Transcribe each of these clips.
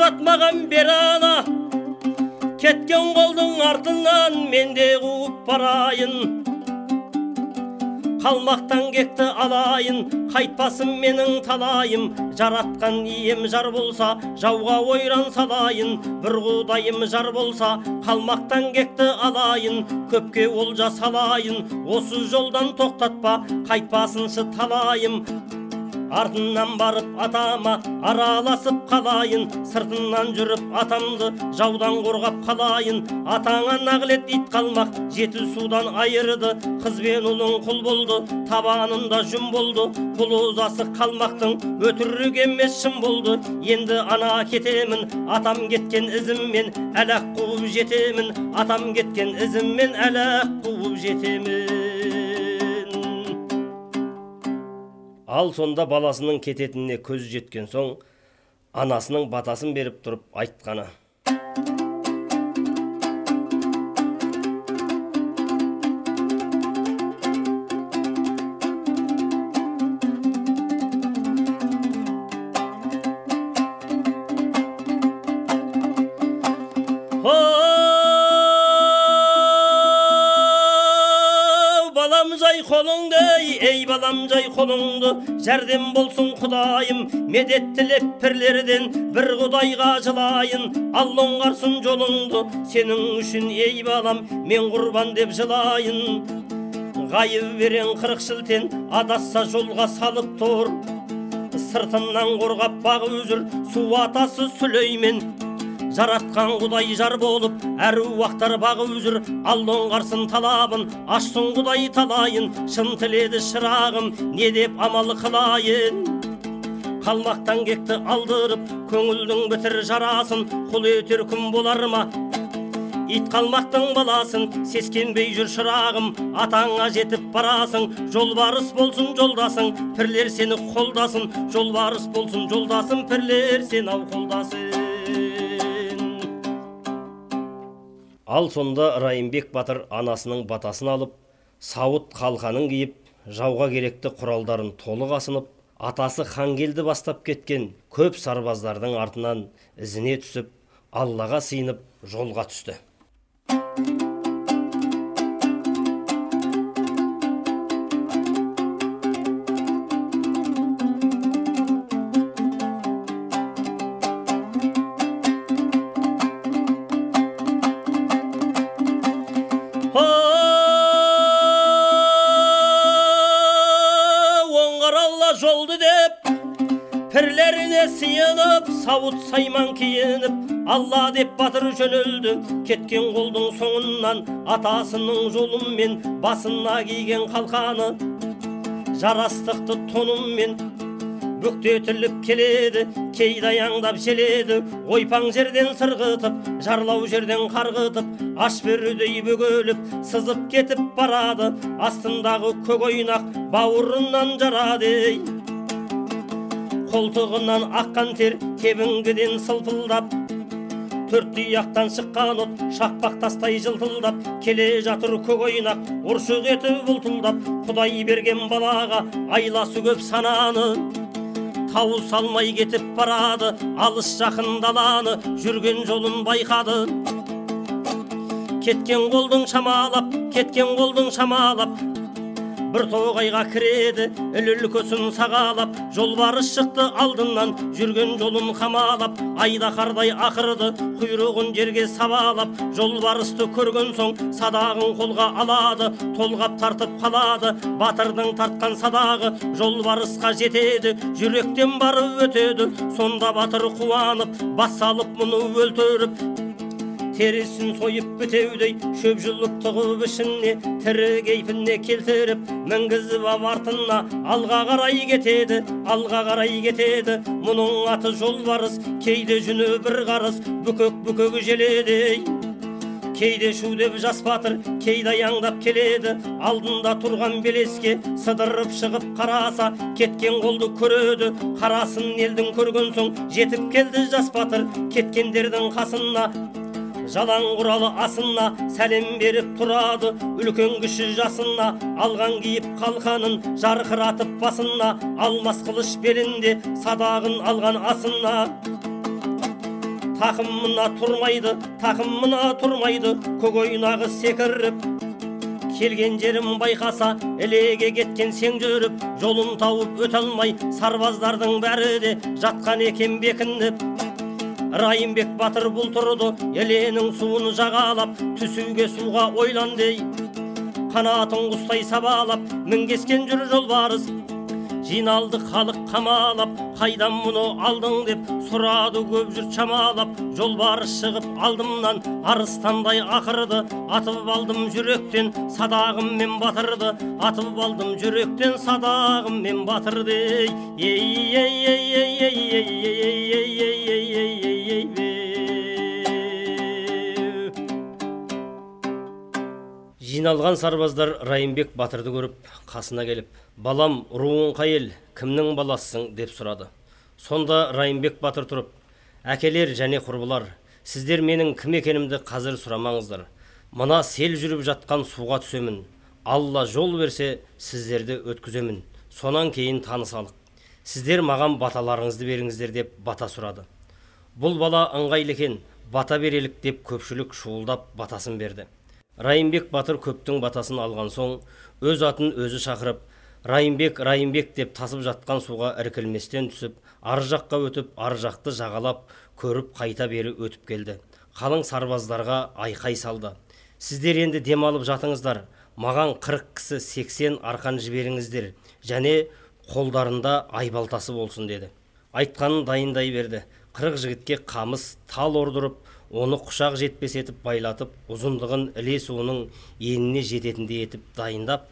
uzatмаған бер ана, кеткен қолдың артынан мен де қуып барайын. Қалмақтан кекті алайын, қайтпасын менің талайым. Жаратқан ием жар болса, жауға ойран салайын. Бір құдайым жар болса, қалмақтан кекті алайын. Көпке олжа салайын, осы жолдан тоқтатпа, қайтпасыншы талайым. Артынан барып атама араласып қалайын, сыртынан жүріп атамды жаудан қорғап қалайын. Атаңа нағылет ит қалмақ, жеті судан айырды, қыз бен ұлың құл болды, табанында жүн болды. Бұл озасы қалмақтың өтірік емес шын болды. Енді ана кетемін, атам кеткен ізіммен әлек қуып жетемін. Атам кеткен ізіммен әлек қуып жетемін. Ал сонда баласының кететініне көзі жеткен соң, анасының батасын беріп тұрып айтқаны: Ей балам жай қолыңды, жәрдем болсын құдайым. Медет тілеп пірлерден бір құдайға жылайын. Ал оңғарсын жолыңды, сенің үшін ей балам, мен құрбан деп жылайын. Ғайып берен 40 жылтен адасса жолға салып тұр. Сыртынан қорғап бағып жүр су атасы Сүлеймен. Жаратқан құдай жар болып, әруақтар бағып жүр. Ал оңғарсын талабын, ашсын құдай талайын. Шын тіледі шырағым, не деп амал қылайын. Қалмақтан кекті алдырып, көңілдің бітір жарасын. Құл етер күн болар ма? Ит қалмақтың баласын, сескенбей жүр шырағым. Атаңа жетіп барасың, жолбарыс болсын жолдасың. Пірлер сені қолдасын, жолбарыс болсын жолдасың. Пірлер сені қолдасын. Ал сонда Райымбек батыр анасының батасын алып, сауыт қалқанын киіп, жауға керекті құралдарын толық асынып, атасы Хангелді бастап кеткен көп сарбаздардың артынан ізіне түсіп, Аллаға сыйынып жолға түсті. Жолды деп, пірлеріне сыйынып, сауыт сайман киініп, Алла деп батыр жөнелді. Кеткен қолдың соңынан атасының жолымен, басына киген қалқаны жарастықты тонымен бүктетіліп келеді. Кейде аяңдап желеді, ойпаң жерден сырғытып, жарлау жерден қарғытып, аш берудей бөгөліп, сызып кетіп барады. Астындағы көк ойнақ бауырынан жарады. Қолтығынан аққан тер тебінгіден сылпылдап, төрт тұяқтан шыққан от шақпақ тастай жылтылдап, келе жатыр көк ойнақ ұршық етіп бұлтылдап. Құдай берген балаға айласы көп сананы, тауы салмай кетіп барады. Алыс жақын даланы жүрген жолын байқады. Кеткен қолдың шамалап, кеткен қолдың шамалап, бір тоғайға кіреді, үлкөсін сағалап. Жолбарыс шықты алдынан, жүрген жолын қамалап. Айда қардай ақырды, құйрығын жерге сабалап. Жолбарысты көрген соң садағын қолға алады, толғап тартып қалады. Батырдың тартқан садағы жолбарысқа жетеді, жүректен барып өтеді. Сонда батыр қуанып, бас салып мұны өлтіріп, терісін сойып бітеудей шөп жұлып тығып ішіне, тірі кейпіне келтіріп, мінгізіп артына алға қарай кетеді, алға қарай кетеді. Мұның аты жолбарыс, кейде жүні бір қарыс, бүкөк желеді. Кейде шу деп жас батыр, кейде аяңдап келеді. Алдында тұрған белеске сыдырып шығып қараса, кеткен қолды көреді. Қарасын елдің көрген соң жетіп келді жас батыр, кеткендердің қасына. Жалаң құралы асына сәлем беріп тұрады, үлкен кіші жасына. Алған киіп қалқанын жарқыратып басына, алмас қылыш белінде садағын алған асына. Takımına turmaydı, көк ойнағы секіріп. Келген жерім байқаса, елеге кеткен сен жүріп, жолын тауып өте алмай, сарбаздардың бәрі де жатқан екен бекініп. Райымбек батыр бұл тұрды, еленің суын жағалап, түсуге суға ойланды. Қанатын құстай сабалап, мінгескен жүр жолбарыс. Жиналды халық қамалап, қайдан мұны алдың деп сұрады көп жұрт шамалап. Жолбарыс шығып алдымнан арыстандай ақырды, атып алдым жүректен садағыммен батырды, атып алдым жүректен садағыммен батырды. Жиналған сарбаздар Райымбек батырды көріп, қасына келіп, «Балам, руың қай ел, кімнің баласысың?» деп сұрады. Сонда Райымбек батыр тұрып, «Әкелер және құрбылар, сіздер менің кім екенімді қазір сұрамаңыздар. Мына сел жүріп жатқан суға түсемін. Алла жол берсе, сіздерді өткіземін. Сонан кейін танысалық. Сіздер маған баталарыңызды беріңіздер» деп бата сұрады. Бұл бала ыңғайлы екен, бата берелік деп көпшілік шуылдап батасын берді. Райымбек батыр көптің батасын алған соң, өз атын өзі шақырып, Райымбек, Райымбек деп тасып жатқан суға іркілместен түсіп, ар жаққа өтіп, ар жақты жағалап, көріп қайта бері өтіп келді. Қалың сарбаздарға айқай салды. «Сіздер енді демалып жатыңыздар, маған 40 кісі 80 арқан жіберіңіздер, және қолдарында айбалтасы болсын» деді. Айтқанын дайындай берді. 40 жігітке қамыс, тал ордырып, оны құшақ жетпес етіп байлатып, ұзындығын іле суының еніне жететіндей етіп дайындап,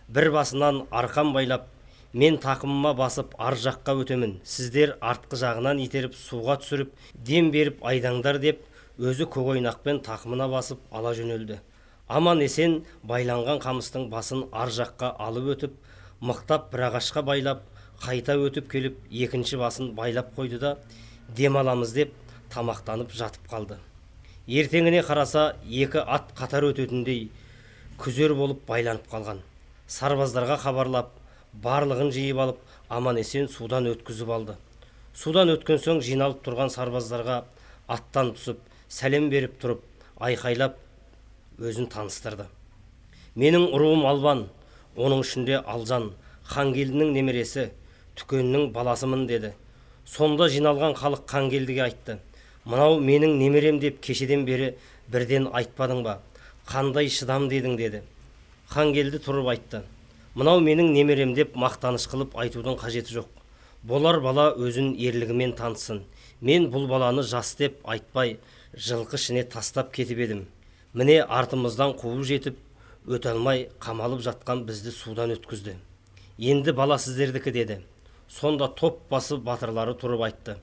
бір басынан арқан байлап, «Мен тақымыма басып ар жаққа өтемін, сіздер артқы жағынан итеріп суға түсіріп, дем беріп айдаңдар» деп, өзі көк ойнақпен тақымына басып ала жөнелді. Аман есен байланған қамыстың басын ар жаққа алып өтіп, мықтап бір ағашқа байлап, қайта өтіп келіп, екінші басын байлап қойды да, «Дем аламыз» деп тамақтанып жатып қалды. Ертеңіне қараса, екі ат қатар өтетіндей күзер болып байланып қалған. Сарбаздарға хабарлап, барлығын жиып алып, аман есен судан өткізіп алды. Судан өткен соң жиналып тұрған сарбаздарға аттан түсіп, сәлем беріп тұрып, айқайлап өзін таныстырды. «Менің ұруым Албан, оның ішінде Алжан, Хангелдінің немересі, Түкеннің баласымын» деді. Сонда жиналған халық Хангелдіге айтты: «Мынау менің немерем деп кешеден бері бірден айтпадың ба? Қандай шыдам дедің?» деді. Хангелді тұрып айтты: «Мынау менің немерем деп мақтаныш қылып айтудың қажеті жоқ. Болар бала өзін ерлігімен танытсын. Мен бұл баланы жас деп айтпай, жылқы ішіне тастап кетіп едім. Міне артымыздан қуып жетіп, өте алмай қамалып жатқан бізді судан өткізді. Енді бала сіздердікі» деді. Сонда топ басы батырлары тұрып айтты: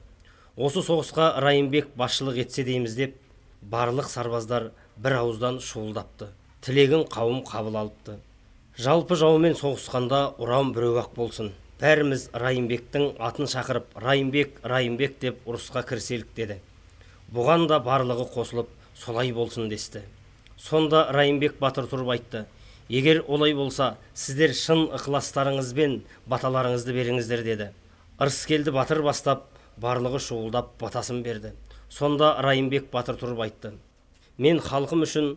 «Осы соғысқа Райымбек басшылық етсе дейміз» деп, барлық сарбаздар бір ауыздан шуылдапты. Тілегін қауым қабыл алыпты. «Жалпы жаумен соғысқанда ұрам біреу-ақ болсын. Бәріміз Райымбектің атын шақырып, Райымбек, Райымбек деп ұрысқа кіріселік» деді. Бұған да барлығы қосылып, солай болсын десті. Сонда Райымбек батыр тұрып айтты: «Егер олай болса, сіздер шын ықыластарыңызбен баталарыңызды беріңіздер» деді. Ырыскелді батыр бастап, барлығы шуылдап батасын берді. Сонда Райымбек батыр тұрып айтты: «Мен халқым үшін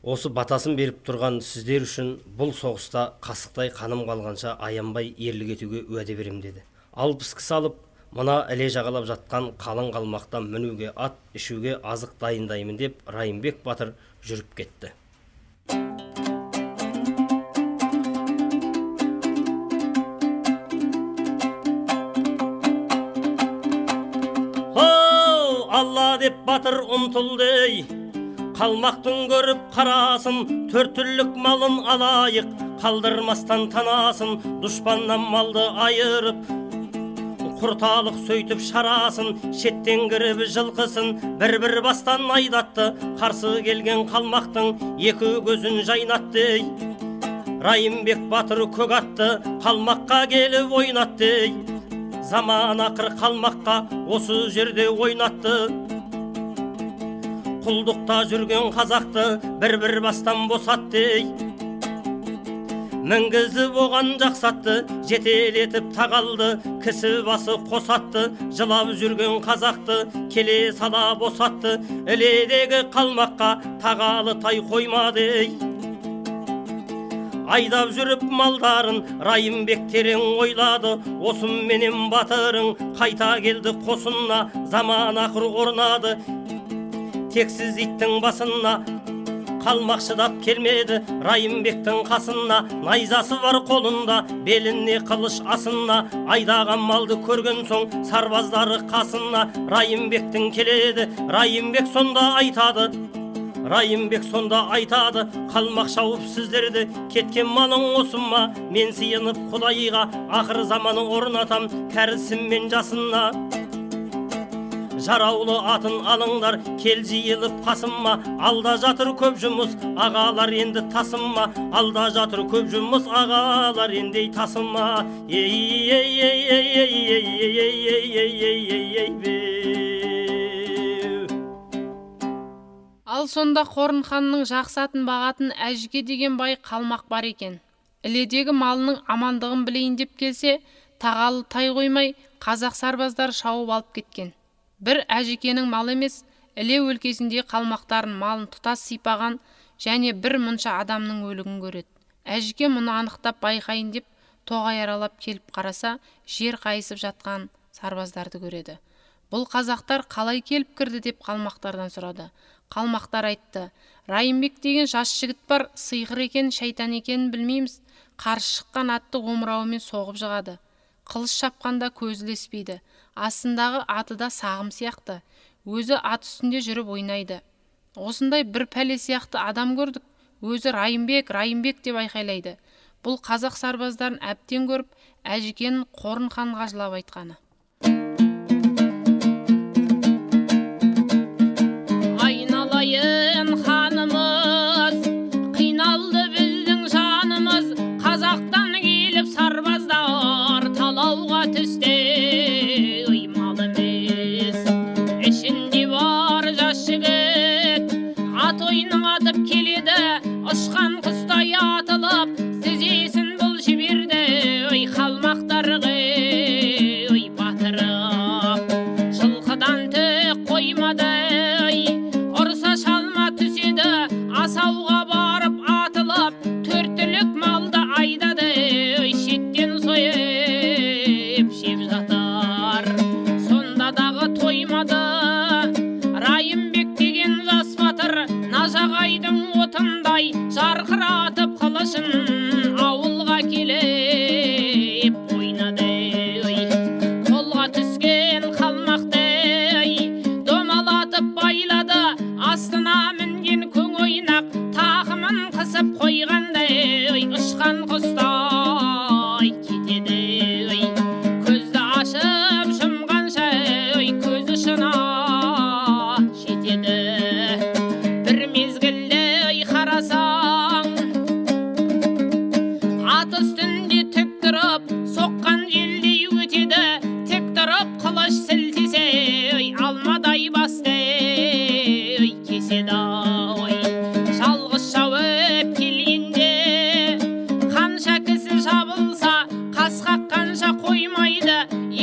осы батасын беріп тұрған сіздер үшін бұл соғыста қасықтай қаным қалғанша аянбай ерлік етуге уәде берем» деді. 60 кісі алып, мына іле жағалап жатқан қалың қалмақтан мінуге ат, ішуге азық дайындаймын деп Райымбек батыр жүріп кетті. Алла деп батыр ұмтылды, қалмақтың көріп қарасын, төрт түрлік малын алайық, қалдырмастан танасын, дұшпаннан малды айырып, құрталық сөйтіп шарасын, шеттен кіріп жылқысын, бір-бір бастан айдатты, қарсы келген қалмақтың екі көзін жайнатты. Райымбек батыр көк атты, қалмаққа келіп ойнатты. Заман ақыр қалмаққа осы жерде ойнатты. Құлдықта жүрген қазақты бір-бір бастан босатты. мінгізіп оған жақсатты, жетелетіп тағалды, кісі басы қосатты, жылап жүрген қазақты келе сала босатты, іледегі қалмаққа тағалы тай қоймады. Айдап жүріп малдарын Райымбек терең ойлады, осым менен батырың қайта келді қосынна, заман ақыр орнады, тексіз иттің басына қалмақ шыдап келмеді. Райымбектің қасына найзасы бар қолында, беліне қылыш асына, айдаған малды көрген соң сарбаздары қасына. Райымбектің келеді, Райымбек сонда айтады, Райымбек сонда айтады, қалмақ шауып сіздерді, кеткен малың осы ма? Мен сиынып Құдайға, ақыр заманы орнатам кәрісім мен жасына. Жараулы атын алыңдар, кел жиылып қасыма, алда жатыр көп жұмыс, ағалар енді тасыма, алда жатыр көп жұмыс, ағалар енді тасыма. Ал сонда Қорын ханның жақсатын бағатын Әжіке деген бай қалмақ бар екен. Іледегі малының амандығын білейін деп келсе, тағалы тай қоймай, қазақ сарбаздар шауып алып кеткен. Бір Әжікенің мал емес, Іле өлкесінде қалмақтарын малын тұтас сипаған және бір мұнша адамның өлігін көреді. Әжіке мұны анықтап байқайын деп тоғай аралап келіп қараса, жер қайысып жатқан сарбаздарды көреді. Бұл қазақтар қалай келіп кірді деп қалмақтардан сұрады. Қалмақтар айтты, Райымбек деген жас жігіт бар, сиқыр екен, шайтан екенін білмейміз. Қарсы шыққан атты омырауымен соғып жығады. Қылыш шапқанда көзі ілеспейді. Астындағы аты да сағым сияқты. Өзі ат үстінде жүріп ойнайды. Осындай бір пәле сияқты адам көрдік. Өзі Райымбек, Райымбек деп айқайлайды. Бұл қазақ сарбаздарын әбден көріп, Әжікенің Қорын ханға жылап айтқаны. Айналайын ханымыз, қиналды біздің жанымыз, қазақтан келіп сарбаздар талауға түсті. Мал емес, ішінде бар жас жігіт, ат ойының атып келеді, ұшқан құстай атылып, тізесін бұл жіберді. Қалмақтарға батырып, жылқыдан түк қоймады, ұрса шалма түседі, асауға барып атылып, төрттілік малды айдады, шеттен сойып жеп жатыр. Сонда дағы тоймады, Райымбек деген жас батыр, нажағайдың отындай жарқыратып қылышын ауылға келіп ойнады. Қолға түскен қалмақты домалатып байлады, астына мінген көң ойнақ тақымын қысып қойғандай, ұшқан құстай кетеді. Көзді ашып жұмғанша көз ұшына жетеді. Бір мезгілде қарасаң, ат үстінде тік тұрып, соққан желдей өтеді. Тік тұрып қылыш сілтесе, алмадай басты кеседі. Жалғыз шауып келгенде, қанша кісі жабылса, қасқақ қанша қоймайды.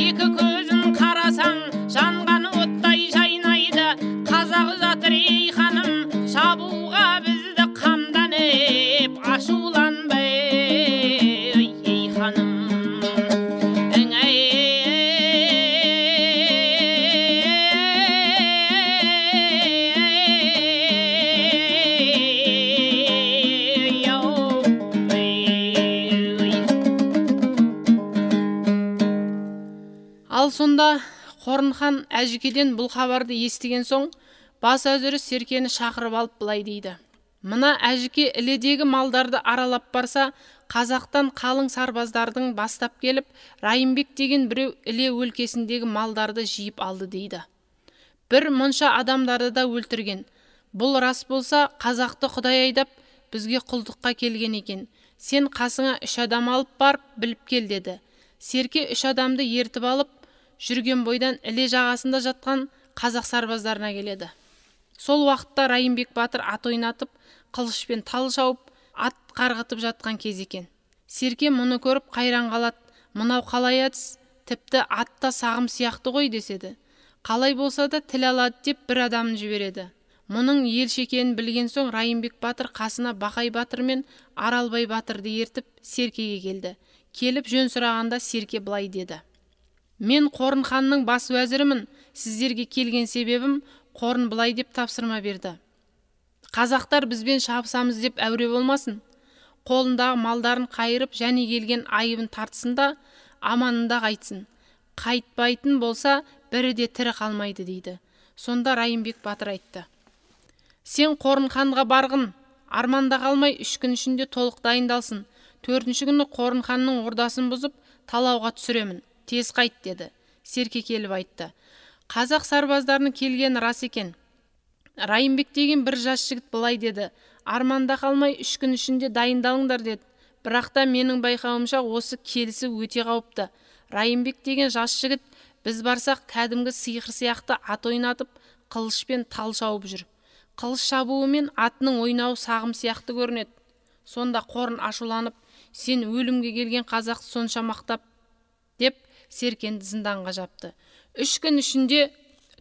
Екі көзін қарасаң, жанған оттай жайнайды. Қазақ жатыр ей ханым, шабуға бізді қамданып, ашуланбай ей ханым. Ал сонда Қорын хан Әжікеден бұл хабарды естіген соң, бас әзірі Серкені шақырып алып былай дейді. Мына Әжіке Іледегі малдарды аралап барса, қазақтан қалың сарбаздардың бастап келіп, Райымбек деген біреу Іле өлкесіндегі малдарды жиып алды дейді. Бір мұнша адамдарды да өлтірген. Бұл рас болса, қазақты Құдай айдап, бізге құлдыққа келген екен. Сен қасыңа 3 адам алып барып, біліп кел деді. Серке 3 адамды ертіп алып, жүрген бойдан Іле жағасында жатқан қазақ сарбаздарына келеді. Сол уақытта Райымбек батыр ат ойнатып, қылышпен тал шауып, ат қарғытып жатқан кез екен. Серке мұны көріп қайран қалады. Мынау қалай әдіс? Тіпті атта сағым сияқты ғой деседі. Қалай болса да тіл алады деп бір адамын жібереді. Мұның елші екенін білген соң Райымбек батыр қасына Бақай батыр мен Аралбай батырды ертіп Серкеге келді. Келіп жөн сұрағанда Серке былай деді: мен Қорын ханның бас уәзірімін. Сіздерге келген себебім Қорын былай деп тапсырма берді: қазақтар бізбен шабысамыз деп әуре болмасын. Қолындағы малдарын қайырып және келген айыбын тартсын да аманында қайтсын. Қайтпайтын болса бірі де тірі қалмайды дейді. Сонда Райымбек батыр айтты: сен Қорын ханға барғын, арманда қалмай 3 күн ішінде толық дайындалсын. 4-ші күні Қорын ханның ордасын бұзып талауға түсіремін. Тез қайт деді. Серке келіп айтты: қазақ сарбаздарының келгені рас екен. Райымбек деген бір жас жігіт былай деді: арманда қалмай 3 күн ішінде дайындалыңдар деді. Бірақ та менің байқауымша осы келісі өте қауіпті. Райымбек деген жас жігіт біз барсақ кәдімгі сиқыр сияқты ат ойнатып, қылышпен тал шауып жүр. Қылыш шабуы мен атының ойнауы сағым сияқты көрінеді. Сонда Қорын ашуланып: сен өлімге келген қазақты сонша мақтап деп Серкенді зынданға жапты. 3 күн ішінде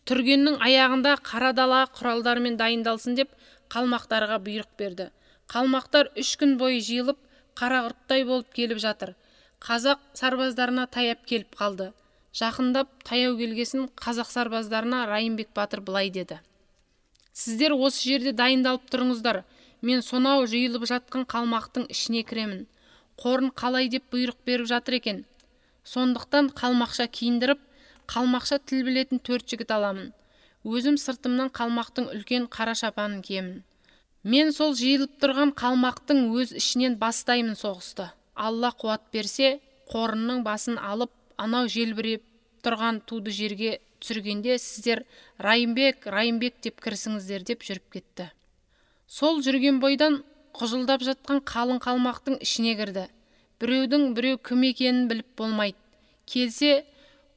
түргеннің аяғында қара дала құралдарымен дайындалсын деп қалмақтарға бұйрық берді. Қалмақтар 3 күн бойы жиылып қара құрттай болып келіп жатыр. Қазақ сарбаздарына таяп келіп қалды. Жақындап таяу келгесін қазақ сарбаздарына Райымбек батыр былай деді: сіздер осы жерде дайындалып тұрыңыздар. Мен сонау жиылып жатқан қалмақтың ішіне кіремін. Қорын қалай деп бұйрық беріп жатыр екен. Сондықтан қалмақша киіндіріп, қалмақша тіл білетін 4 жігіт аламын. Өзім сыртымнан қалмақтың үлкен қара шапанын киемін. Мен сол жиылып тұрған қалмақтың өз ішінен бастаймын соғысты. Алла қуат берсе, Қорынның басын алып, анау желбіреп тұрған туды жерге түсіргенде сіздер Райымбек, Райымбек деп кірісіңіздер деп жүріп кетті. Сол жүрген бойдан құжылдап жатқан қалың қалмақтың ішіне кірді. Біреудің біреу кім екенін біліп болмайды. Келсе,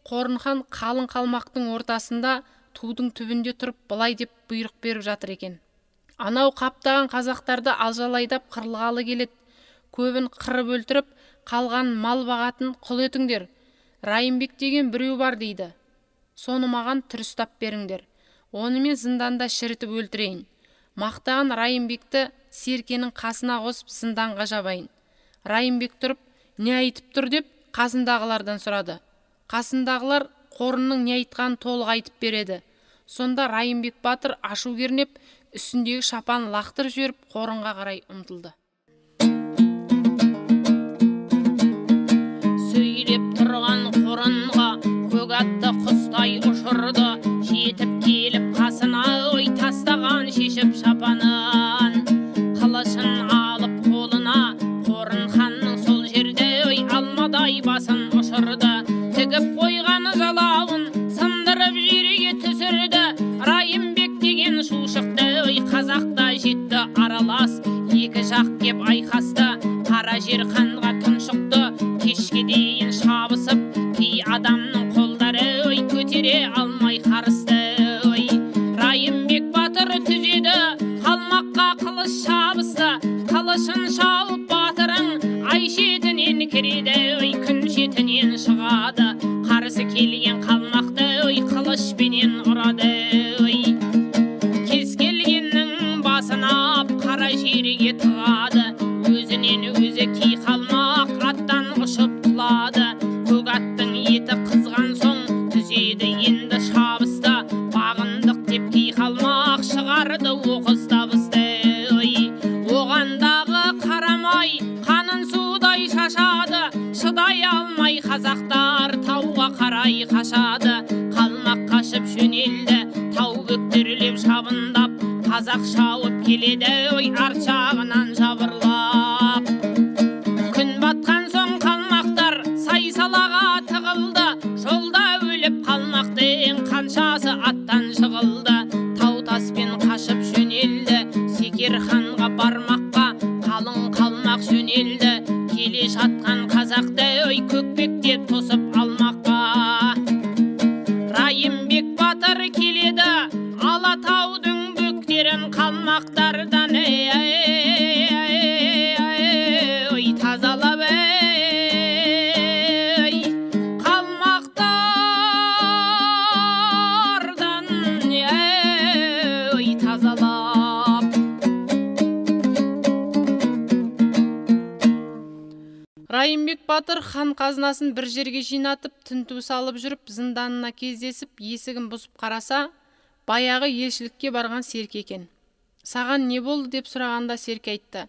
Қорын хан қалың қалмақтың ортасында тудың түбінде тұрып былай деп бұйрық беріп жатыр екен: анау қаптаған қазақтарды алжалайдап қырылғалы келеді. Көбін қырып өлтіріп, қалған мал бағатын құл етіңдер. Райымбек деген біреу бар дейді. Соны маған түр ұстап беріңдер. Онымен зынданда шірітіп өлтірейін. Мақтаған Райымбекті Серкенің қасына қосып зынданға жабайын. Райымбек тұрып: не айтып тұр деп қасындағылардан сұрады. Қасындағылар Қорынның не айтқанын толық айтып береді. Сонда Райымбек батыр ашу кернеп, үстіндегі шапан лақтырып жіберіп Қорынға қарай ұмтылды. Сөйлеп тұрған Қорынға көк атты құстай ұшырды. Жетіп келіп қасына тастаған шешіп шапанын. Қылышын алып қолына Қорын ханның сол жерде алмадай басын ұшырды. Тігіп қойған жалауын сындырып жерге түсірді. Райымбек деген шу шықты. Қазақта жетті аралас, екі жақ кеп айқасты. Қара жер қанға тұншықты. Кешке дейін шабысып, кей адамның қолдары көтере алмай қарысты. Райымбек батыр түзеді, қалмаққа қылыш шабысты. Қылышын шауып батырың ай шетінен кіреді, күн шетінен шығады. Қарсы келген қалмақты қылышпенен ұрады. Кез келгеннің басына қара жерге тығады. Өзінен өзі кей қалмақ аттан ұшып құлады. Көк аттың еті қызған соң түзеді енді шабысты. Бағындық деп кей қалмақ шығарды оқыс табысты. Оғандағы қарамай қанын судай шашады. Шыдай алмай қазақтар тауға қарай қашады. Қалмақ қашып жөнелді, тау бөктіріліп шабындап. Қазақ шауып келеді, арт жағынан жабырлап. Күн батқан соң қалмақтар сай-салаға тығылды. Жолда өліп қалмақтың қаншасы аттан жығылды. Тау таспен қашып жөнелді, Секер ханға бармаққа қалың қалмақ жөнелді. Келе жатқан қазақты көкпектеп тосып алмаққа. Райымбек батыр келеді, Алатаудың бөктерін қалмақтардан тазалап Райымбек батыр хан қазынасын бір жерге жинатып, тінту салып жүріп, зынданына кездесіп, есігін бұзып қараса, баяғы елшілікке барған Серке екен. Саған не болды деп сұрағанда Серке айтты: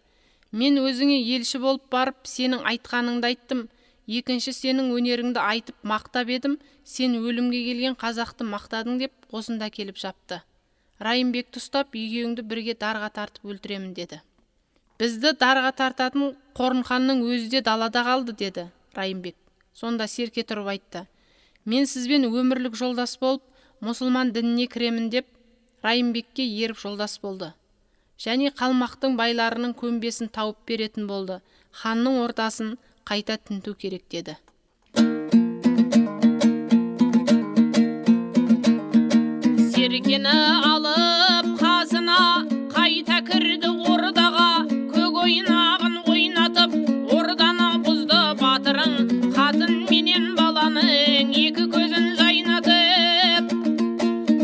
мен өзіңе елші болып барып, сенің айтқаныңды айттым. Екінші сенің өнеріңді айтып мақтап едім, сен өлімге келген қазақты мақтадың деп осында келіп жапты. Райымбекті ұстап, екеуіңді бірге дарға тартып өлтіремін деді. Бізді дарға тартатын Қорынханның өзі де далада қалды деді Райымбек. Сонда Серке тұрып айтты: мен сізбен өмірлік жолдас болып, мұсылман дініне кіремін деп Райымбекке еріп жолдас болды. Және қалмақтың байларының көмбесін тауып беретін болды. Ханның ортасын қайта тінту керек деді. Серкені алып қасына қайта кірді ордаға, көк ойнағын ойнатып, орданы бұзды батырың, қатын менен баланың екі көзін жайнатып,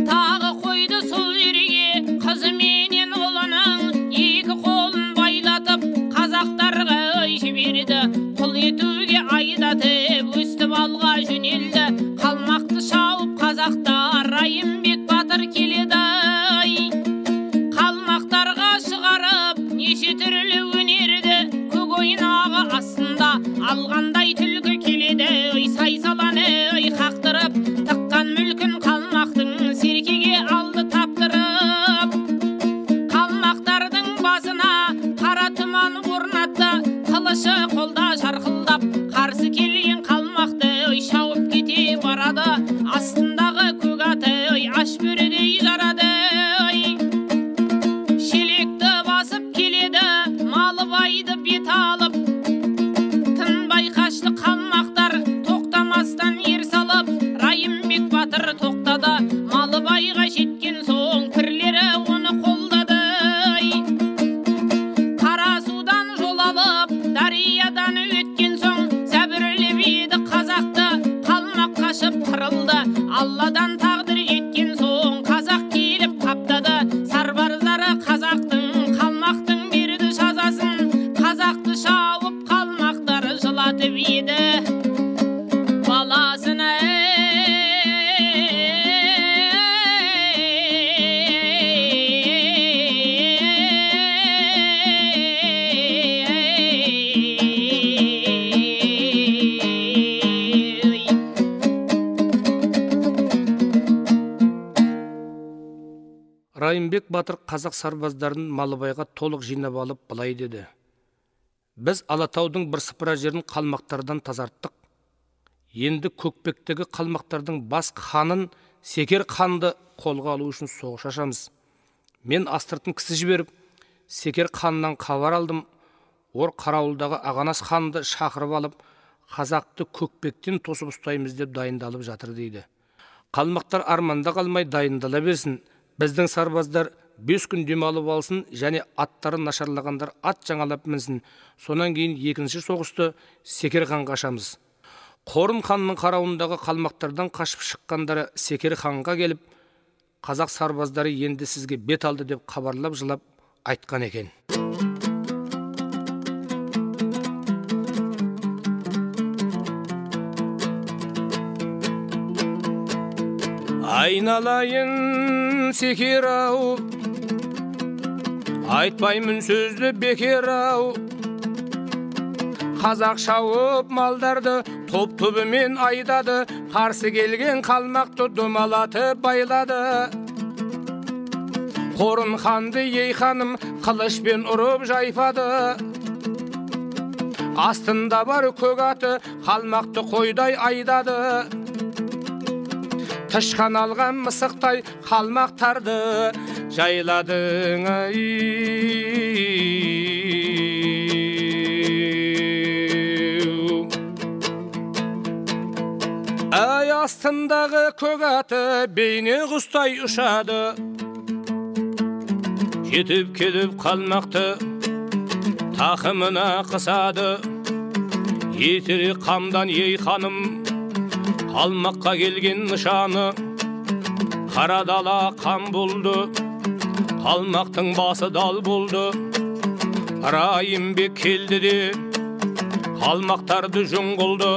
тағы қойды сол жерге қызы менен ұлының екі қолын байлатып, қазақтарға жіберді, құл етуге айдатып, өстіп алға жөнелді. Қалмақты шауып қазақтар Райымбек батыр келеді. Қалмақтарға шығарып неше түрлі өнерді, көк ойнағы астында алғандай түлкі келеді. Сайсаланы қақтырып, тыққан мүлкін қалмақтың Серкеге алды таптырып. Қалмақтардың басына қара тұман орнатты, қылышы қолда жарқылдап, қарсы келген қалмақты шауып кете барады. Астындағы көк аты аш бөрідей жарады. Шелекті басып келеді, малы байды бет алып, тынбай қашты қалмақтар, тоқтамастан ер салып. Райымбек батыр тоқтады, малы байға жеткен соң пірлері оны қолдады. Қара судан жол алып, дариядан өткен соң зәбірлеп еді қазақты, қалмақ қашып қырылды. Алладан тағдыр жеткен соң қазақ келіп қаптады. Сарбаздары қазақтың, қалмақтың берді жазасын, қазақты шауып қалмақтары жылатып еді баласына. Райымбек батыр қазақ сарбаздарын Малыбайға толық жинап алып былай деді: біз Алатаудың бірсыпыра жерін қалмақтардан тазарттық. Енді Көкпектегі қалмақтардың бас ханын Секер ханды қолға алу үшін соғыс ашамыз. Мен астыртын кісі жіберіп, Секер ханнан хабар алдым. Ор қарауылдағы Ағанас ханды шақырып алып, қазақты Көкпектен тосып ұстаймыз деп дайындалып жатыр дейді. Қалмақтар арманда қалмай дайындала берсін. Біздің сарбаздар 5 күн демалып алсын, және аттары нашарлағандар ат жаңалап мінсін. Сонан кейін екінші соғысты Секер ханға ашамыз. Қорын ханның қарауындағы қалмақтардан қашып шыққандары Секер ханға келіп, қазақ сарбаздары енді сізге бет алды деп хабарлап жылап айтқан екен. Айналайын Секер-ау, айтпаймын сөзді бекер-ау. Қазақ шауып малдарды топ-тобымен айдады, қарсы келген қалмақты домалатып байлады. Қорын ханды ей ханым қылышпен ұрып жайпады. Астында бар көк аты қалмақты қойдай айдады. Тышқан алған мысықтай қалмақтарды жайладың ай. Ай астындағы көк аты бейне құстай ұшады. Жетіп келіп қалмақты тақымына қысады. Етері қамдан ей ханым қалмаққа келген нышаны. Қара дала қам болды, қалмақтың басы дал болды. Райымбек келді де Қалмақтарды жүн қылды,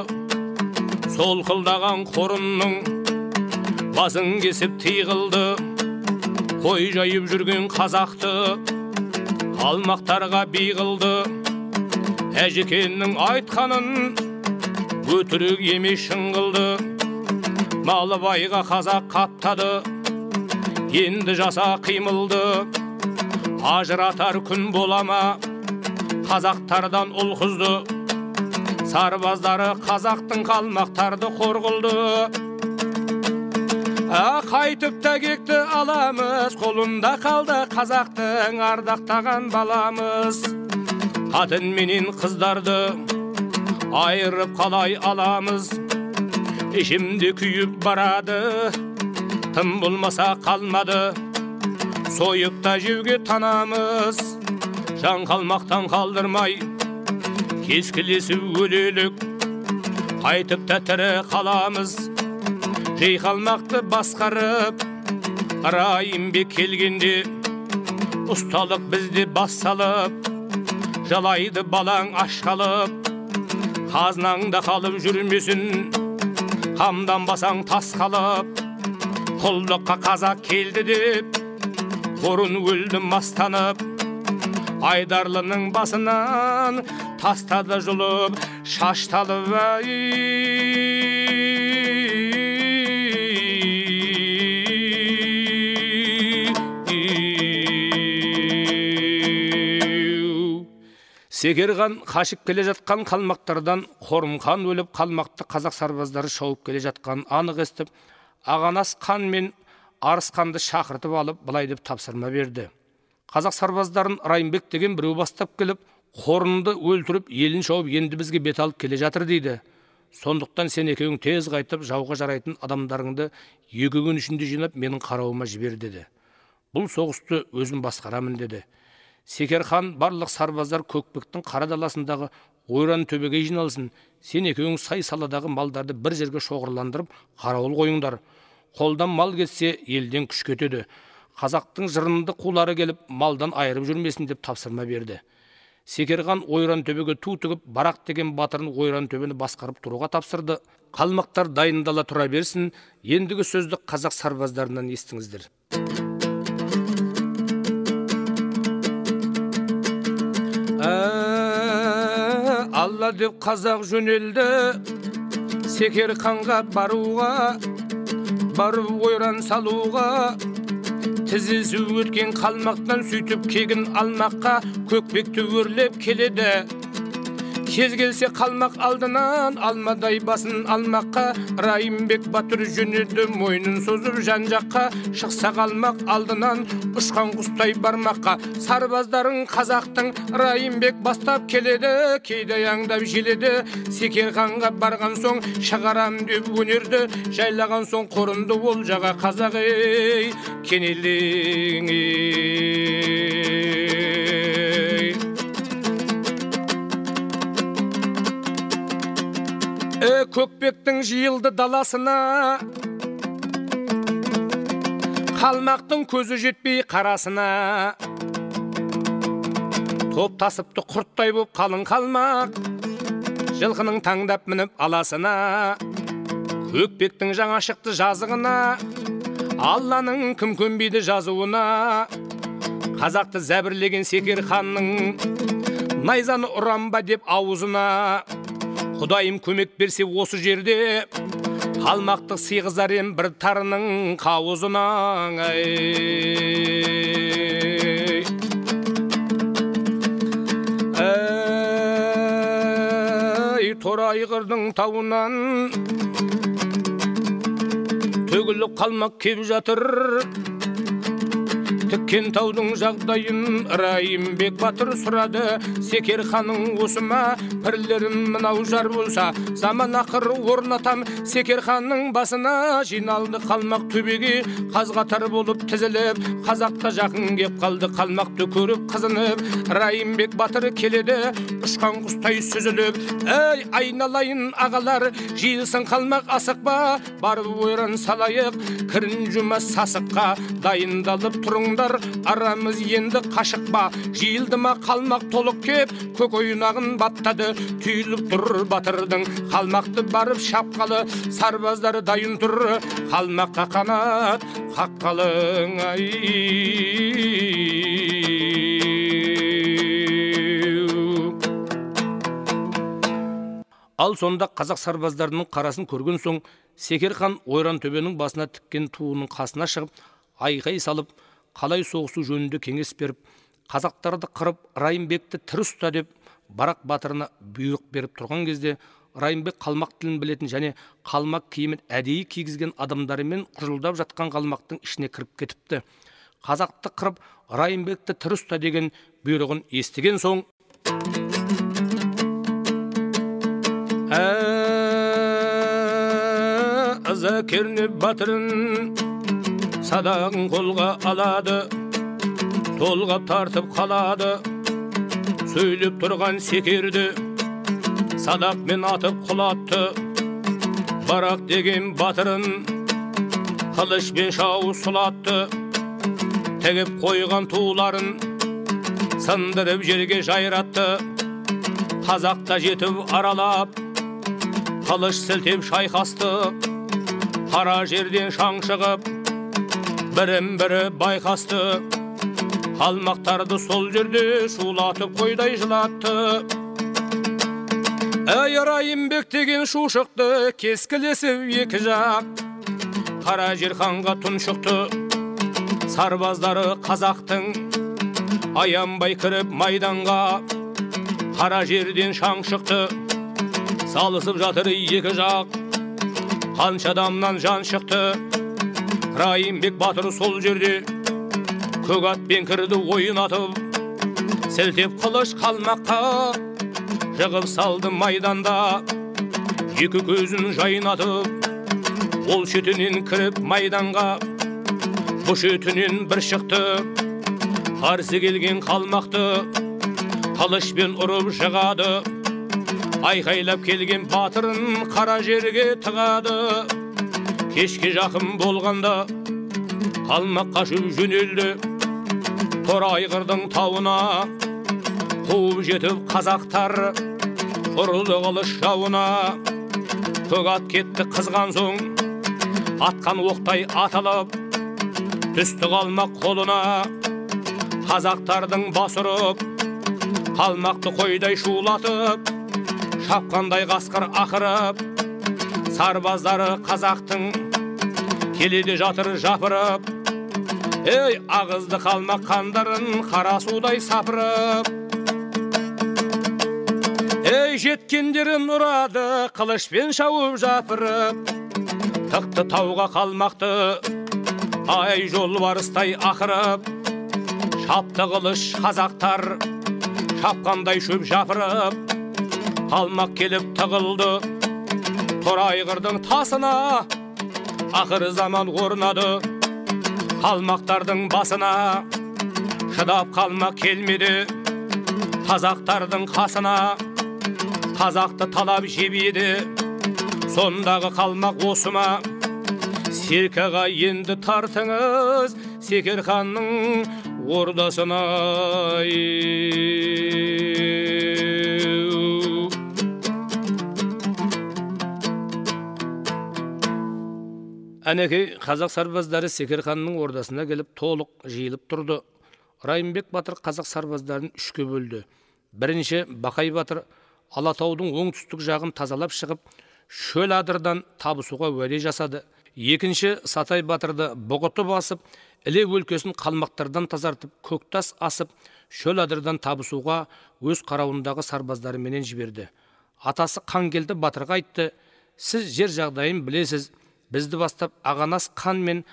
солқылдаған қорынның басын кесіп тиғылды. Қой жайып жүрген қазақты қалмақтарға би қылды. Әжекеннің айтқанын өтірік емес шын қылды. Малыбайға қазақ қаптады, енді жаса қимылды. Ажыратар күн болама қазақтардан ұл қызды. Сарбаздары қазақтың қалмақтарды қорғылды. Қайтып тәгекті аламыз, қолында қалды қазақтың ардақтаған баламыз. Қатын менен қыздарды айырып қалай аламыз? Ішімде күйіп барады, тым болмаса қалмады. Сойықта жеуге танамыз, жан қалмақтан қалдырмай кескілесіп өлелік. Қайтып тәтірі қаламыз, жей қалмақты басқарып. Райымбек келгенде ұсталық бізде бас салып, жалайды балаң аш қалып. Қазнаңда қалып жүрмесін, қамданбасаң тас қалып. Құлдыққа қазақ келді деп қорын өлді мастанып. Айдарлының басынан тастады жұлып шашталып. Секерхан қашып келе жатқан қалмақтардан Қорымхан өліп, қалмақты қазақ сарбаздары шауып келе жатқан анық естіп, Ағанас хан мен Арысханды шақыртып алып, былай деп тапсырма берді. Қазақ сарбаздарын Райымбек деген біреу бастап келіп, Қорынды өлтіріп, елін шауып, енді бізге бет алып келе жатыр дейді. Сондықтан сен екеуің тез қайтып, жауға жарайтын адамдарыңды 2 күн ішінде жинап, менің қарауыма жібер деді. Бұл соғысты өзім басқарамын деді. Секерхан барлық сарбаздар Көкпектің қара даласындағы ойран төбеге жиналсын. Сен екеуің сай саладағы малдарды бір жерге шоғырландырып, қарауыл қойыңдар. Қолдан мал кетсе, елден күш кетеді. Қазақтың жырынды қулары келіп, малдан айырып жүрмесін деп тапсырма берді. Секерхан ойран төбеге ту тігіп, Барақ деген батырын ойран төбені басқарып тұруға тапсырды. Қалмақтар дайындала тұра берсін. Ендігі сөзді қазақ сарбаздарынан естіңіздер. Алла деп қазақ жөнелді, Секерханға баруға, барып ойран салуға. Тізесі өткен қалмақтан сөйтіп кегін алмаққа, Көкпекті өрлеп келеді. Кез келсе қалмақ алдынан, алмадай басын алмаққа. Райымбек батыр жөнелді, мойнын созып жан-жаққа. Шықса қалмақ алдынан, ұшқан құстай бармаққа. Сарбаздарын қазақтың Райымбек бастап келеді, кейде аяңдап желеді. Секерханға барған соң шығарам деп өнерді, жайлаған соң Қорынды олжаға қазақ ей кенелең Көкпектің жиылды даласына, қалмақтың көзі жетпей қарасына. Топ тасыпты құрттай боп қалың қалмақ, жылқының таңдап мініп аласына. Көкпектің жаңа шықты жазығына, Алланың кім көнбейді жазуына. Қазақты зәбірлеген Секерханның найзаны ұрамба деп аузына. Құдайым көмек берсе осы жерде, қалмақты сыйғызар ем бір тарының қауызына. Торайғырдың тауынан төгіліп қалмақ кеп жатыр. Тіккен таудың жағдайын Райымбек батыр сұрады. Секерханның осы ма, пірлерім мынау жар болса, заман ақыр орнатам. Секерханның басына жиналды қалмақ төбеге, қаз-қатар болып тізіліп. Қазаққа жақын кеп қалды, қалмақты көріп қызынып. Райымбек батыр келеді, ұшқан құстай сүзіліп. Ей, айналайын ағалар, жиылсын қалмақ асықпа, барып ойран салайық. Кірін жұмас сасыққа, дайындалып тұрың жатқандар, арамыз енді қашықпа. Жиылды ма қалмақ толық кеп, көк ойнағын баттады. Түйіліп тұр батырдың қалмақты барып шапқалы. Сарбаздар дайын тұр, қалмаққа қанат қаққалың ай. Ал сонда қазақ сарбаздарының қарасын көрген соң, Секер хан Ойран төбенің басына тіккен туының қасына шығып, айқай салып, қалай соғысу жөнінде кеңес беріп, қазақтарды қырып, Райымбекті тірі ұста деп, Барақ батырына бұйрық беріп тұрған кезде, Райымбек қалмақ тілін білетін және қалмақ киімін әдейі кигізген адамдарымен құжылдап жатқан қалмақтың ішіне кіріп кетіпті. Қазақты қырып, Райымбекті тірі ұста деген бұйрығын естіген соң, Аза кернеп батырын садағын қолға алады, толғап тартып қалады. Сөйлеп тұрған Секерді садақмен атып құлатты. Барақ деген батырын қылышпен шау сұлатты. Тегіп қойған туларын сындырып жерге жайратты. Қазақта жетіп аралап, қылыш сілтеп шайқасты. Қара жерден шаң шығып, бірін-бірі байқасты. Қалмақтарды сол жерде шулатып қойдай жылатты. Әй Райымбек деген шу шықты, кескілесіп екі жақ. Қара жер ханға тұншықты. Сарбаздары қазақтың аянбай кіріп майданға. Қара жерден шаң шықты, салысып жатыр екі жақ. Қанша адамнан жан шықты. Райымбек батыр сол жерде көк атпен кірді ойнатып. Сілтеп қылыш қалмаққа жығып салды майданда. Екі көзін жайнатып, ол шетінен кіріп майданға. Бұ шетінен бір шықты, қарсы келген қалмақты қылышпен ұрып жығады. Айқайлап келген батырын қара жерге тығады. Кешке жақын болғанда қалмақ қашып жөнелді. Торы айғырдың тауына қуып жетіп қазақтар ұрылды қылыш жауына. Көк ат кетті қызған соң атқан оқтай атылып, түсті қалмақ қолына. Қазақтардың бас ұрып, қалмақты қойдай шулатып, шапқандай қасқыр ақырып. Сарбаздары қазақтың келеде жатыр жапырып. Ей, ағызды қалмақ қандарын қара судай сапырып. Ей, жеткендерін ұрады, қылышпен шауып жапырып. Тықты тауға қалмақты, ай жолбарыстай ақырып. Шапты қылыш қазақтар, шапқандай шөп жапырып. Қалмақ келіп тығылды торы айғырдың тасына. Ақыр заман орнады қалмақтардың басына. Шыдап қалмақ келмеді қазақтардың қасына. Қазақты талап жебеді сондағы қалмақ осыма. Серкаға енді тартыңыз Секер ханның ордасына. Әнекей қазақ сарбаздары Секер ханның ордасына келіп толық жиылып тұрды. Райымбек батыр қазақ сарбаздарын үшке бөлді. Бірінші Бақай батыр Алатаудың оңтүстік жағын тазалап шығып, шөл адырдан табысуға уәде жасады. Екінші Сатай батырды бұғыты басып, Іле өлкесін қалмақтардан тазартып, көктас асып, шөл адырдан табысуға өз қарауындағы сарбаздарыменен жіберді. Атасы Қангелді батырға айтты: "Сіз жер жағдайын білесіз. Бізді бастап Ағанас хан мен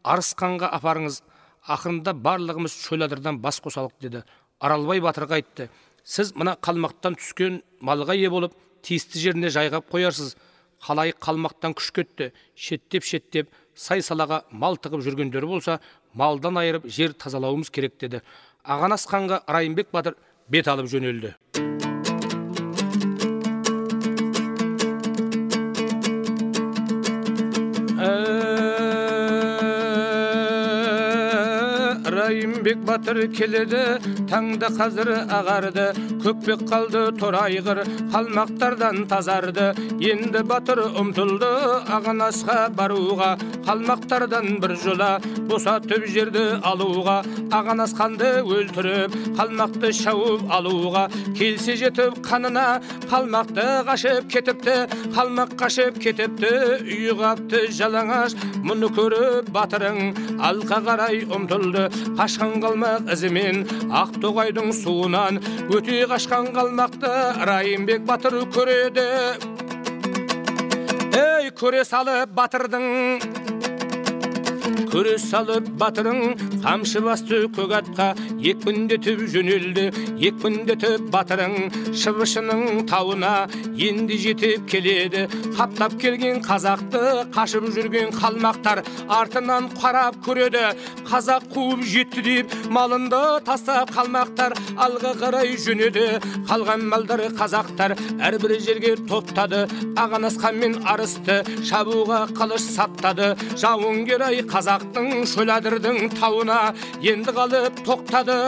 Арыс ханға апарыңыз. Ақырында барлығымыз шөл адырдан бас қосалық" деді. Аралбай батырға айтты: "Сіз мына қалмақтан түскен малға ие болып, тиісті жеріне жайғап қоярсыз. Қалай қалмақтан күш кетті, шеттеп сай-салаға мал тығып жүргендері болса, малдан айырып жер тазалауымыз керек" деді. Ағанас ханға Райымбек батыр бет алып жөнелді. Райымбек батыр келеді, таңда қазір ағарды, көкпек қалды торайғыр, қалмақтардан тазарды. Енді батыр ұмтылды Ағанасқа баруға, қалмақтардан бір жола босатып жерді алуға. Ағанас ханды өлтіріп, қалмақты шауып алуға, келсе жетіп қанына, қалмақты қашып кетіпті, қалмақ қашып кетіпті, үй қапты жалаңаш. Мұны көріп батырың алқа қарай ұмтылды, қашқан қалмақ ізімен Ақтоғайдың суынан, өте қашқан қалмақты Райымбек батыр көреді. Ей, көре салып батырың, қамшы басты көк атқа екпіндетіп жөнелді. Екпіндетіп батырың Шыбышының тауына енді жетіп келеді. Қаптап келген қазақты қашып жүрген қалмақтар артынан қарап көреді. Қазақ қуып жетті деп малынды тастап қалмақтар алға қарай жөнеді. Қалған малдар қазақтар әрбір жерге топтады. Ағанас ханмен арысты, шабуға қылыш саптады. Жауынгер ай қазақтың Шөләдірдің тауына енді қалып тоқтады.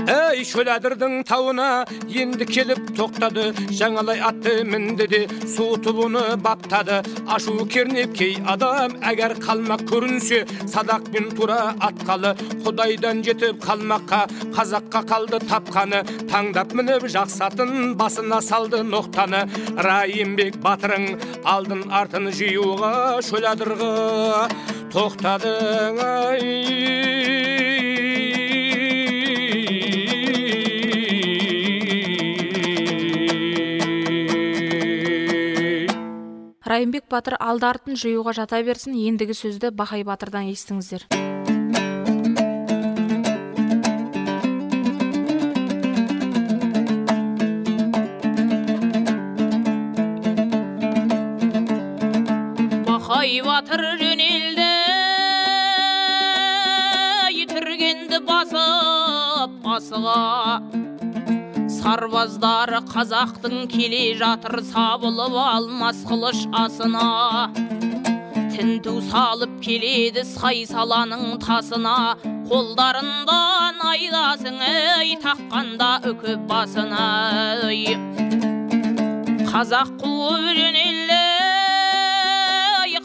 Ей, Шөләдірдің тауына енді келіп тоқтады. Жаңалай атты мінді де су тұбыны баптады. Ашу кернеп кей адам әгер қалмақ көрінсе, садақпен тура атқалы. Құдайдан жетіп қалмаққа, қазаққа қалды тапқаны. Таңдап мініп жақсатын басына салды ноқтаны. Райымбек батырың алдын артын жиюға Шөләдірға тоқтады. Райымбек батыр алды артын жиюға жата берсін. Ендігі сөзді Бақай батырдан естіңіздер. Бақай батыр жөнелді, түргенді басып басыға. Сарбаздары қазақтың келе жатыр, сабылып алмас қылыш асына. Тінту салып келеді сай саланың тасына, қолдарында найдасын таққанда үкіп басына. Қазақ қуып жөнелді,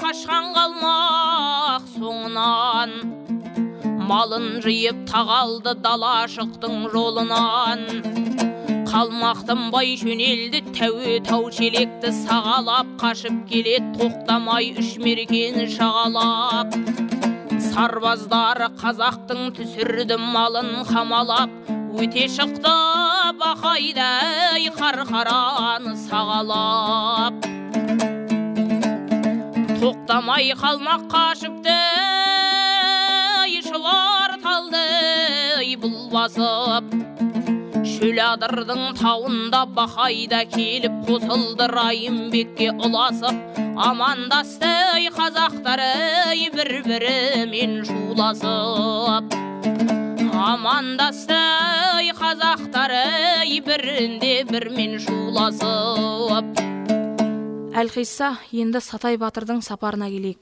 қашқан қалмақ соңынан. Малын жиып тағалды дала шықтың жолынан. Қалмақтың бай жөнелді, тәуі тау челекті сағалап, қашып келет тоқтамай үш меркені шағалап. Сарбаздары қазақтың түсірді малын қамалап, өте шықты Бақайдай қарқараны сағалап. Тоқтамай қалмақ қашыпты, шылар талды бұл басып. Шөләдірдің тауында Бақайда келіп қосылды, Райымбекке ұласып. Амандасты қазақтары бір-бірімен шуласып. Амандасты қазақтары бірінде бірмен шуласып. Әлқисса, енді Сатай батырдың сапарына келейік.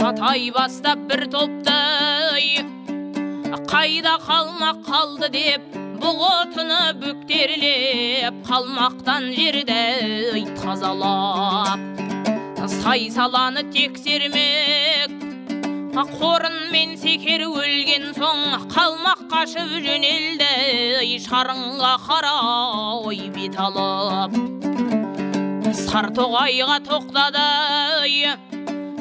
Сатай бастап бір топты, қайда қалмақ қалды деп, бұғытыны бүктерлеп, қалмақтан жерді тазалап. Сай саланы тексермек, қорын мен секер өлген соң, қалмақ қашып жөнелді, шарынға қарай бет алып. Сартоғайға тоқтады,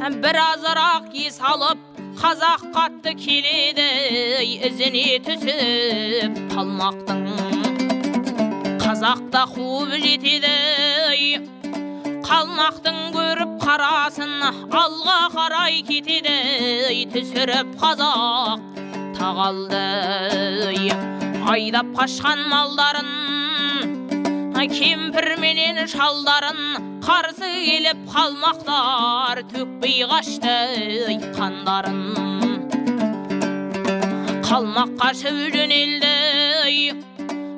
бір азырақ ес алып, қазақ қатты келеді, ізіне түсіп қалмақтың. Қазақта қуып жетеді, қалмақтың көріп қарасын, алға қарай кетеді, түсіріп қазақ тағалды. Айдап қашқан малдарын, кемпір менен шалдарын, қарсы келіп қалмақтар төкпей қашты қандарын. Қалмақ қашып жөнелді,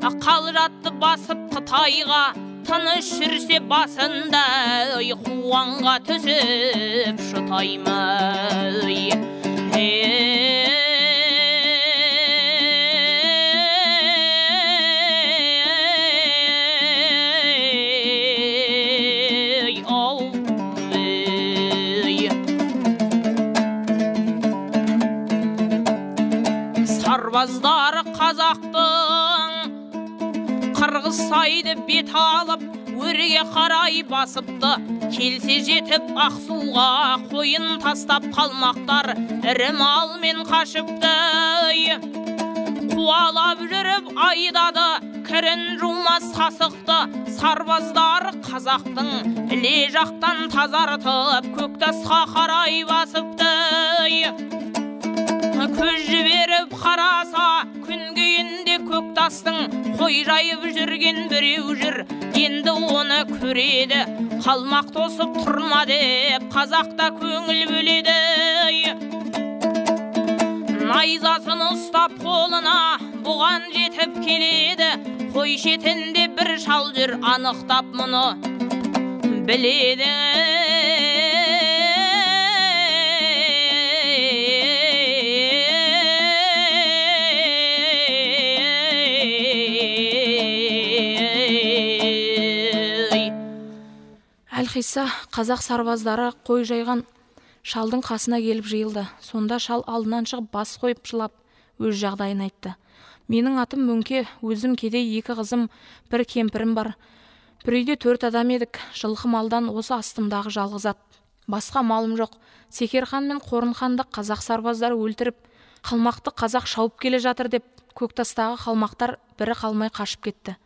қалжатты басып Қытайға, тыныш жүрсе басында, қуанға түсіп шытаймы. Сарбаздар қазақтың қырғыз сайды бет алып, өрге қарай басыпты. Келсе жетіп Ақсуға, қойын тастап қалмақтар ірі малмен қашыпты. Қуалап жүріп айдады, кірін жумас сасықты. Сарбаздар қазақтың іле жақтан тазартып, көктасқа қарай басыпты. Көз жіберіп қараса, күнгейінде көктастың қой жайып жүрген біреу жүр. Енді оны көреді, қалмақ тосып тұрма деп, қазақта көңіл бөледі. Найзасын ұстап қолына, бұған жетіп келеді. Қой шетінде бір шал жүр, анықтап мұны біледі. Әлқисса қазақ сарбаздары қой жайған шалдың қасына келіп жиылды. Сонда шал алдынан шығып бас қойып жылап, өз жағдайын айтты. Менің атым Мөңке, өзім кедей, 2 қызым, 1 кемпірім бар. Бір үйде 4 адам едік. Жылқы малдан осы астымдағы жалғыз ат. Басқа малым жоқ. Секерхан мен Қорынханды қазақ сарбаздары өлтіріп, қалмақты қазақ шауып келе жатыр деп, Көктастағы қалмақтар бірі қалмай қашып кетті.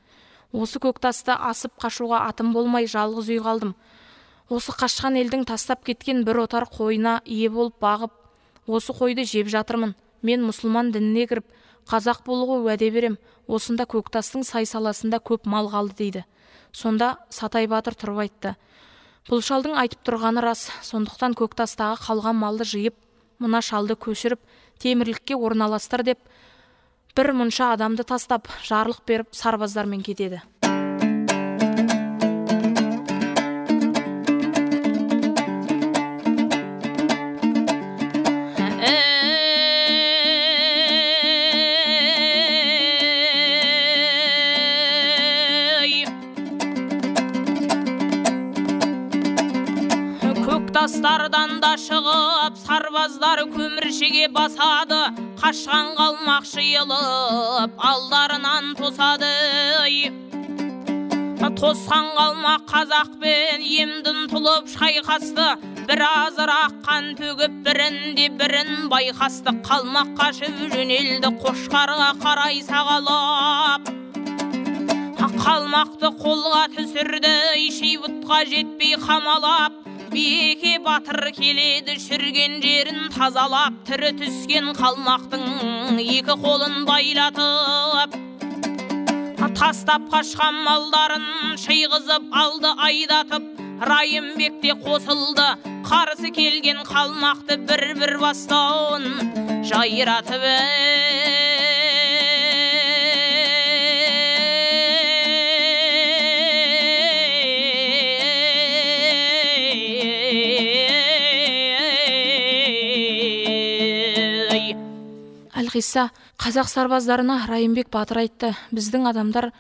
Осы Көктасты асып қашуға атым болмай жалғыз үй қалдым. Осы қашқан елдің тастап кеткен бір отар қойына ие болып бағып, осы қойды жеп жатырмын. Мен мұсылман дініне кіріп, қазақ болуға уәде берем. Осында Көктастың сай-саласында көп мал қалды дейді. Сонда Сатай батыр тұрып айтты. Бұл шалдың айтып тұрғаны рас. Сондықтан Көктастағы қалған малды жиып, мына шалды көшіріп, темірлікке орналастыр деп, бір мұнша адамды тастап, жарлық беріп сарбаздармен кетеді. Көктастардан да шығып, сарбаздар көміршіге басады. Қашқан қалмақ жиылып, алдарынан тосады. Тосқан қалмақ қазақпен емдін тұлып шайқасты. Біразырақ қан төгіп, бірін байқасты. Қалмақ қашып жөнелді, Қошқарға қарай сағалап. Қалмақты қолға түсірді, Шейбұтқа жетпей қамалап. Беке батыр келеді, жүрген жерін тазалап. Тірі түскен қалмақтың 2 қолын байлатып, тастап қашқан малдарын шайғызып алды айдатып. Райымбекте қосылды, қарсы келген қалмақты бір бастауын жайратып. Әлқисса қазақ сарбаздарына Райымбек батыр айтты. Біздің адамдар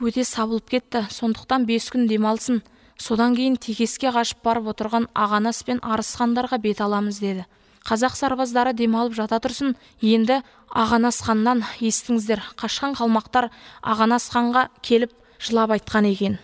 өте сабылып кетті. Сондықтан 5 күн демалсын. Содан кейін Текеске қашып барып отырған Ағанас пен Арысхандарға бет аламыз деді. Қазақ сарбаздары демалып жата тұрсын. Енді Ағанас ханнан естіңіздер. Қашқан қалмақтар Ағанас ханға келіп жылап айтқан екен.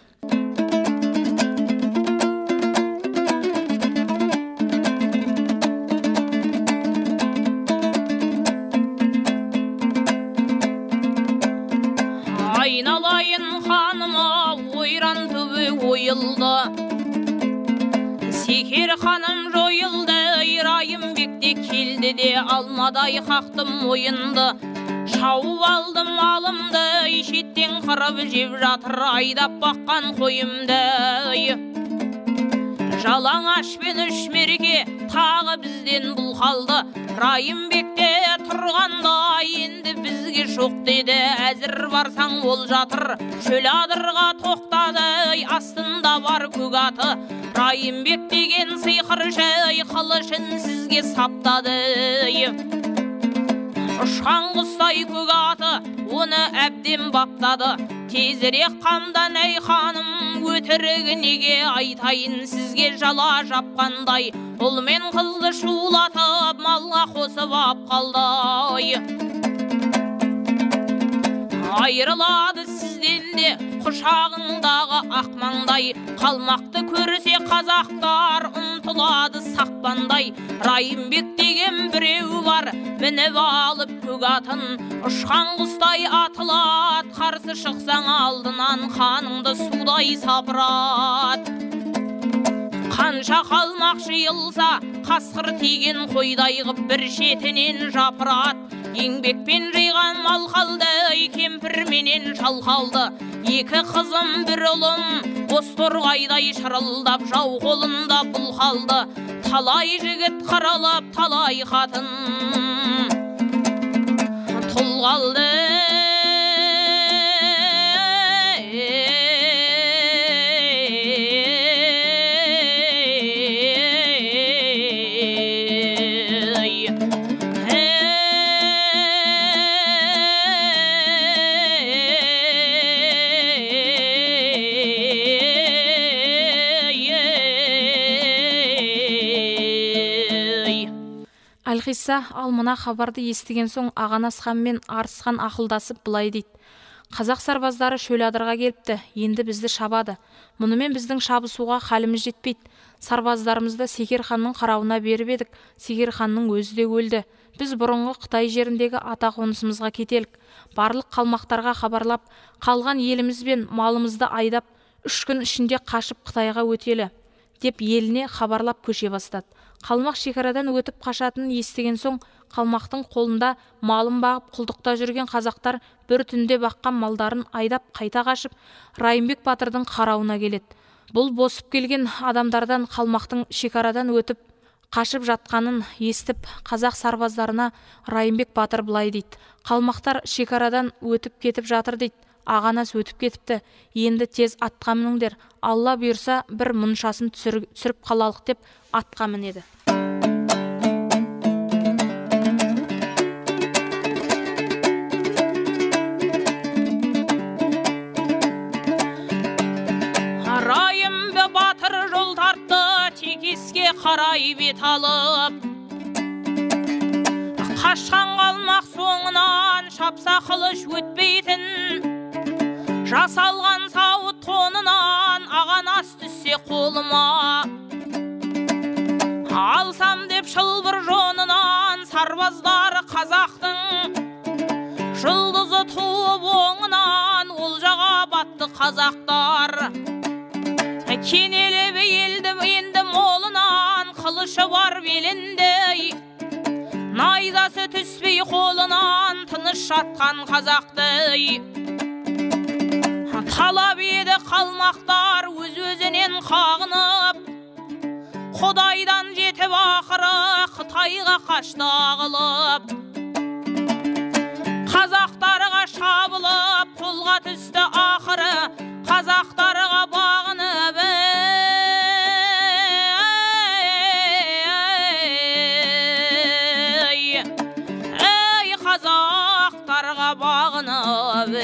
Айналайын ханыма ойран түбі ойылды. Секер ханым жойылды, Райымбекте келді де алмадай қақтым ойынды. Шауып алдым алымды, шеттен қырып жеп жатыр айдап баққан қойымды. Жалаңаш пен 3 мерке тағы бізден бұл қалды. Райымбекте тұрғанда енді бізге жоқ деді. Әзір барсаң ол жатыр, шөл адырға тоқтады, астында бар көк аты. Райымбек деген сиқыршы қылышын сізге саптады. Ұшқан құстай көк аты оны әбден баптады. Тезірек қамдан әй ханым, өтірігі неге айтайын сізге жала жапқандай. Ұл мен қызды шулатып малға қосып ап қалды. Айырылады сізден де құшағыңдағы ақмаңдай. Қалмақты көрсе қазақтар ұмтылады сақпандай. Райымбек деген біреу бар, мініп алып көк атын. Ұшқан құстай атылат, қарсы шықсаң алдынан қаныңды судай сапырат. Қанша қалмақ жиылса, қасқыр тиген қойдай ғып бір шетінен жапырат. Еңбекпен жиған мал қалды, кемпір менен шал қалды. Екі қызым бір ұлым, бозторғайдай шырылдап, жау қолында бұл қалды. Талай жігіт қырылып, талай қатын тұл қалды. Әлқисса ал мына хабарды естіген соң Ағанас хан мен Арыс хан ақылдасып былай дейді: қазақ сарбаздары шөл адырға келіпті, енді бізді шабады. Мұнымен біздің шабысуға халіміз жетпейді. Сарбаздарымызды Секер ханның қарауына беріп едік, Секер ханның өзі де өлді. Біз бұрынғы Қытай жеріндегі ата қонысымызға кетелік. Барлық қалмақтарға хабарлап, қалған еліміз бен малымызды айдап, 3 күн ішінде қашып Қытайға өтелі деп еліне хабарлап көше бастады. Қалмақ шекарадан өтіп қашатынын естіген соң, қалмақтың қолында малын бағып құлдықта жүрген қазақтар бір түнде баққан малдарын айдап қайта қашып Райымбек батырдың қарауына келеді. Бұл босып келген адамдардан қалмақтың шекарадан өтіп қашып жатқанын естіп, қазақ сарбаздарына Райымбек батыр былай дейді: қалмақтар шекарадан өтіп кетіп жатыр дейді. Ағанас өтіп кетіпті, енді тез атқа мініңдер, Алла бұйырса бір мұншасын түсіріп қалалық деп атқа мінеді. Райымбек батыр жол тартты, текеске қарай бет алып. Қашқан қалмақ соңынан шапса қылыш өтпейтін. Жасалған сауыт тонынан Ағанас түссе қолыма. Алсам деп шылбыр жонынан сарбаздар қазақтың. Жұлдызы туып оңынан олжаға батты қазақтар. Кенелеп елді енді молынан қылышы бар белінде. Найзасы түспей қолынан тыныш жатқан қазақты. Талап еді қалмақтар өз-өзінен қағынып. Құдайдан жетіп ақыры Қытайға қашты ағылып. Қазақтарға шабылып қолға түсті ақыры, қазақтарға бағынып. Ей қазақтарға бағынып.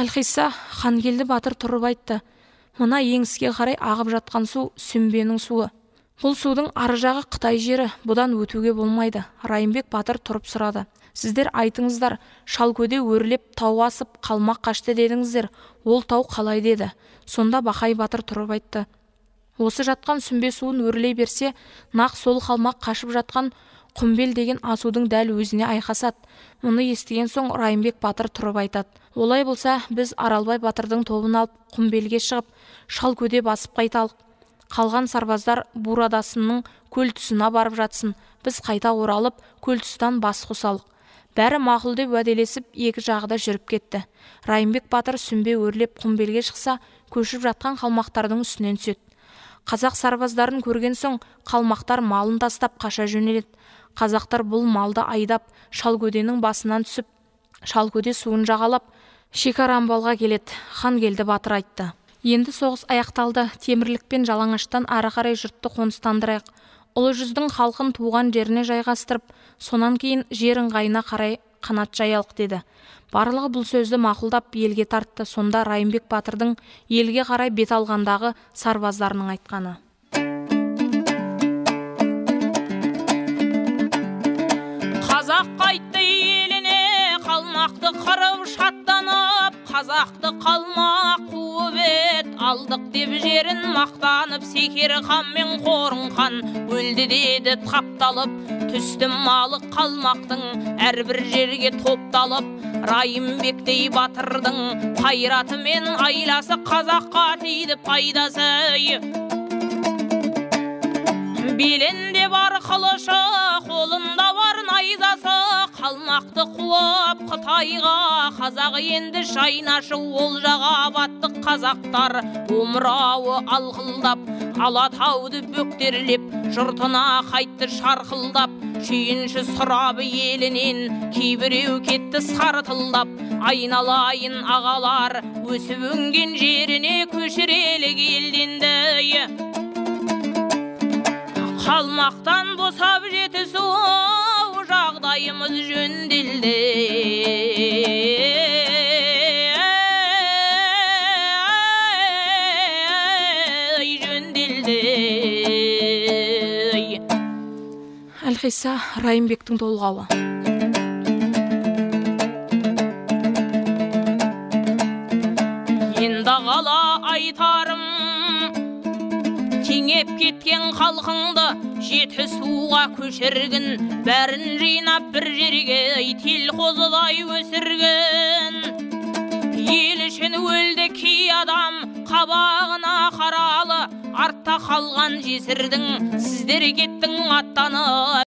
Әлқисса Хангелді батыр тұрып айтты: мына еңіске қарай ағып жатқан су Сүмбенің суы. Бұл судың ары жағы Қытай жері, бұдан өтуге болмайды. Райымбек батыр тұрып сұрады: сіздер айтыңыздар, Шалкөде өрлеп тау асып қалмақ қашты дедіңіздер, ол тау қалай деді. Сонда Бақай батыр тұрып айтты: осы жатқан Сүмбе суын өрлей берсе, нақ сол қалмақ қашып жатқан Құмбел деген асудың дәл өзіне айқасады. Мұны естіген соң Райымбек батыр тұрып айтады: олай болса, біз Аралбай батырдың тобын алып Құмбелге шығып, Шалкөде басып қайталық. Қалған сарбаздар Бурадасының көл тұсына барып жатсын, біз қайта оралып, көл тұстан бас қосалық. Бәрі мақұл деп уәделесіп екі жағда жүріп кетті. Райымбек батыр сүмбе өрлеп құмбелге шықса, көшіп жатқан қалмақтардың үстінен түседі. Қазақ сарбаздарын көрген соң қалмақтар малын тастап қаша жөнеледі. Қазақтар бұл малды айдап, Шалкөденің басынан түсіп, Шалкөде суын жағалап, Шекарамбалға келеді. Хан келді, батыр айтты. Енді соғыс аяқталды. Темірлікпен жалаңаштан ары қарай жұртты қоныстандырайық. Ұлы жүздің халқын туған жеріне жайғастырып, сонан кейін жер ыңғайына қарай қанат жайалық деді. Барлығы бұл сөзді мақұлдап елге тартты. Сонда Райымбек батырдың елге қарай бет алғандағы сарбаздарының айтқаны. Қазақ қайтты еліне, қалмақты қырып шаттанып, қазақты қалмақ қуып ет, алдық деп жерін мақтанып, Секер хан мен Қорын хан өлді деді тапталып, түсті малы қалмақтың әрбір жерге топталып, Райымбектей батырдың қайраты мен айласы қазаққа тиді пайдасы. Белінде бар қылышы, қолында бар найзасы, қалмақты қуып Қытайға, қазақ енді шайнашы олжаға батты қазақтар. Омырауы алқылдап, Алатауды бөктерлеп, жұртына қайтты шарқылдап, шүйінші сұрабы елінен кейбіреу кетті сартылдап. Айналайын ағалар, өсіп өнген жеріне көшірелі келденді. Қалмақтан босап жетісу, жағдайымыз жөнделді. Әлқисса Райымбектің толғауы. Енді қала айтарым, теңеп кеткен халқыңды жетісуға көшіргін, бәрін жинап бір жерге тел қозыдай өсіргін. Ел үшін өлді кей адам, қабағына қаралы, артта қалған жесірдің, сіздер кеттің аттанып.